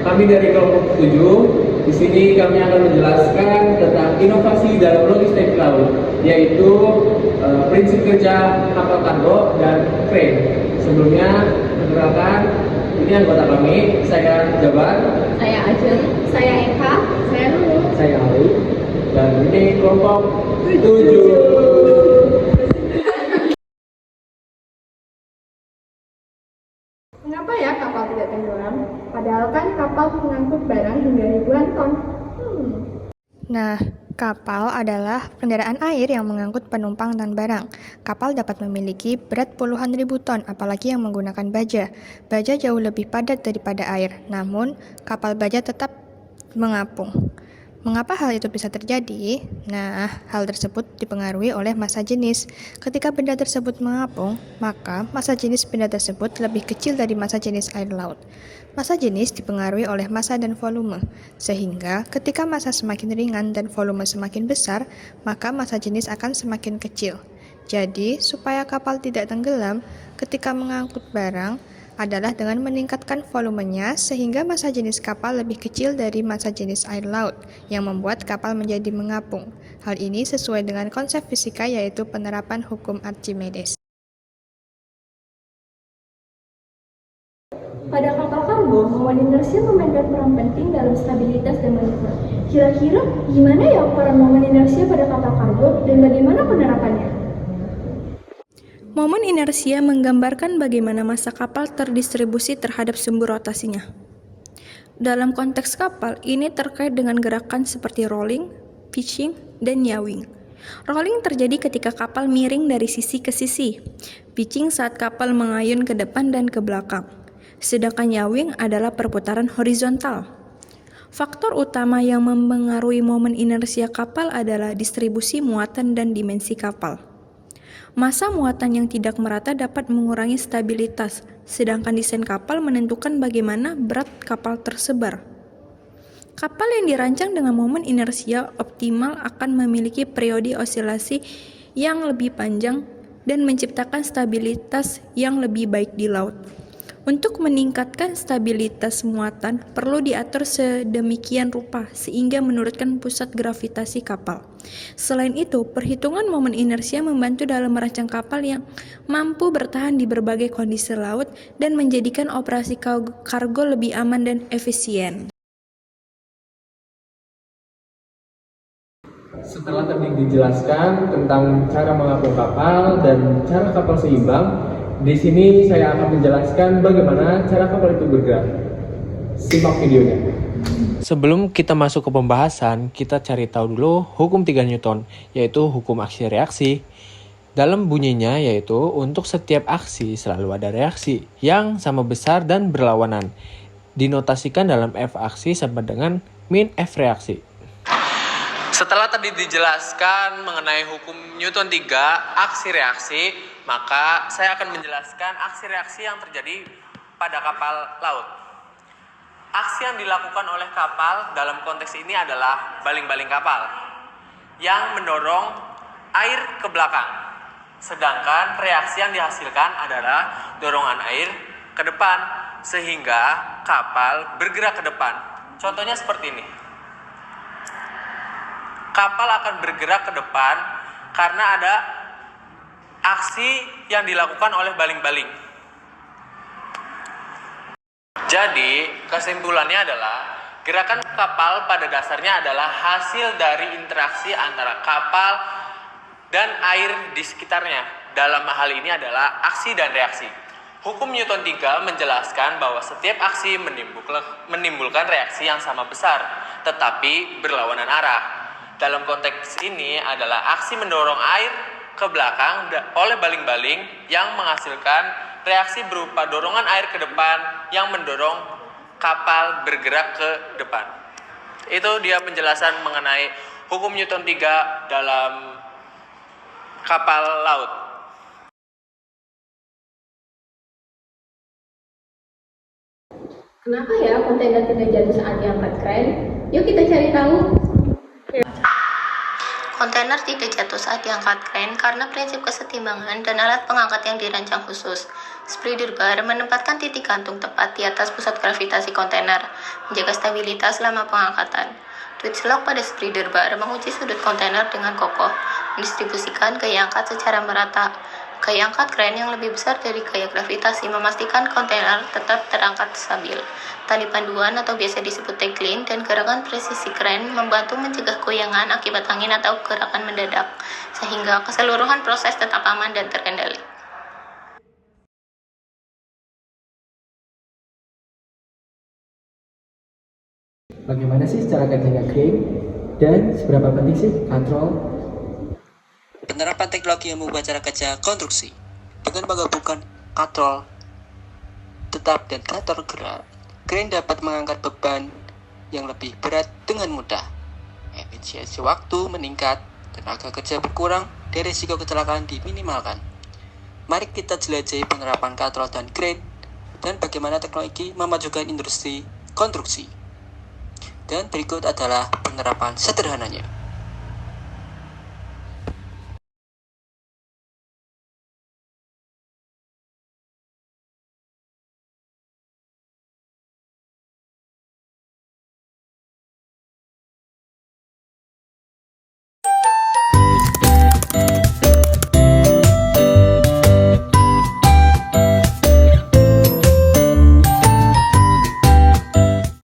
Kami dari kelompok 7, di sini kami akan menjelaskan tentang inovasi dalam logistik laut, yaitu prinsip kerja kapal kargo dan crane. Sebelumnya, perkenalkan, ini anggota kami, saya Jabar, Saya Ajeng, saya Eka, saya Nunu, saya Ali, dan ini kelompok 7. Mengapa ya kapal tidak tenggelam? Padahal kan kapal mengangkut barang hingga ribuan ton. Nah, kapal adalah kendaraan air yang mengangkut penumpang dan barang. Kapal dapat memiliki berat puluhan ribu ton, apalagi yang menggunakan baja. Baja jauh lebih padat daripada air, namun kapal baja tetap mengapung. Mengapa hal itu bisa terjadi? Nah, hal tersebut dipengaruhi oleh massa jenis. Ketika benda tersebut mengapung, maka massa jenis benda tersebut lebih kecil dari massa jenis air laut. Massa jenis dipengaruhi oleh massa dan volume, sehingga ketika massa semakin ringan dan volume semakin besar, maka massa jenis akan semakin kecil. Jadi, supaya kapal tidak tenggelam ketika mengangkut barang, adalah dengan meningkatkan volumenya sehingga massa jenis kapal lebih kecil dari massa jenis air laut yang membuat kapal menjadi mengapung. Hal ini sesuai dengan konsep fisika yaitu penerapan hukum Archimedes. Pada kapal kargo, momen inersia memainkan peran penting dalam stabilitas dan manuver. Kira-kira gimana ya peran momen inersia pada kapal kargo dan bagaimana penerapannya? Momen inersia menggambarkan bagaimana massa kapal terdistribusi terhadap sumber rotasinya. Dalam konteks kapal, ini terkait dengan gerakan seperti rolling, pitching, dan yawing. Rolling terjadi ketika kapal miring dari sisi ke sisi. Pitching saat kapal mengayun ke depan dan ke belakang. Sedangkan yawing adalah perputaran horizontal. Faktor utama yang mempengaruhi momen inersia kapal adalah distribusi muatan dan dimensi kapal. Massa muatan yang tidak merata dapat mengurangi stabilitas, sedangkan desain kapal menentukan bagaimana berat kapal tersebar. Kapal yang dirancang dengan momen inersia optimal akan memiliki periode osilasi yang lebih panjang dan menciptakan stabilitas yang lebih baik di laut. Untuk meningkatkan stabilitas muatan, perlu diatur sedemikian rupa sehingga menurunkan pusat gravitasi kapal. Selain itu, perhitungan momen inersia membantu dalam merancang kapal yang mampu bertahan di berbagai kondisi laut dan menjadikan operasi kargo lebih aman dan efisien. Setelah tadi dijelaskan tentang cara mengapung kapal dan cara kapal seimbang, di sini saya akan menjelaskan bagaimana cara kapal itu bergerak. Simak videonya. Sebelum kita masuk ke pembahasan, kita cari tahu dulu hukum 3 Newton, yaitu hukum aksi reaksi. Dalam bunyinya yaitu untuk setiap aksi selalu ada reaksi yang sama besar dan berlawanan. Dinotasikan dalam F aksi sama dengan min F reaksi. Setelah tadi dijelaskan mengenai hukum Newton 3, aksi reaksi, maka saya akan menjelaskan aksi reaksi yang terjadi pada kapal laut. Aksi yang dilakukan oleh kapal dalam konteks ini adalah baling-baling kapal yang mendorong air ke belakang. Sedangkan reaksi yang dihasilkan adalah dorongan air ke depan sehingga kapal bergerak ke depan. Contohnya seperti ini. Kapal akan bergerak ke depan karena ada aksi yang dilakukan oleh baling-baling. Jadi, kesimpulannya adalah gerakan kapal pada dasarnya adalah hasil dari interaksi antara kapal dan air di sekitarnya. Dalam hal ini adalah aksi dan reaksi. Hukum Newton 3 menjelaskan bahwa setiap aksi menimbulkan reaksi yang sama besar, tetapi berlawanan arah. Dalam konteks ini adalah aksi mendorong air ke belakang oleh baling-baling yang menghasilkan reaksi berupa dorongan air ke depan yang mendorong kapal bergerak ke depan. Itu dia penjelasan mengenai hukum Newton 3 dalam kapal laut. Kenapa ya kontainer tidak jatuh saat diangkat kren? Yuk kita cari tahu. Kontainer tidak jatuh saat diangkat kren karena prinsip kesetimbangan dan alat pengangkat yang dirancang khusus. Spreader bar menempatkan titik gantung tepat di atas pusat gravitasi kontainer, menjaga stabilitas selama pengangkatan. Twitch lock pada spreader bar menguji sudut kontainer dengan kokoh, mendistribusikan gaya angkat secara merata. Gaya angkat kren yang lebih besar dari gaya gravitasi memastikan kontainer tetap terangkat stabil. Tali panduan atau biasa disebut tagline dan gerakan presisi kren membantu mencegah goyangan akibat angin atau gerakan mendadak, sehingga keseluruhan proses tetap aman dan terkendali. Bagaimana sih cara kerjanya crane? Dan seberapa penting sih kontrol? Penerapan teknologi yang mengubah cara kerja konstruksi dengan menggabungkan katrol tetap dan katrol gerak, crane dapat mengangkat beban yang lebih berat dengan mudah. Efisiensi waktu meningkat, tenaga kerja berkurang, dan risiko kecelakaan diminimalkan. Mari kita jelajahi penerapan katrol dan crane dan bagaimana teknologi memajukan industri konstruksi. Dan berikut adalah penerapan sederhananya.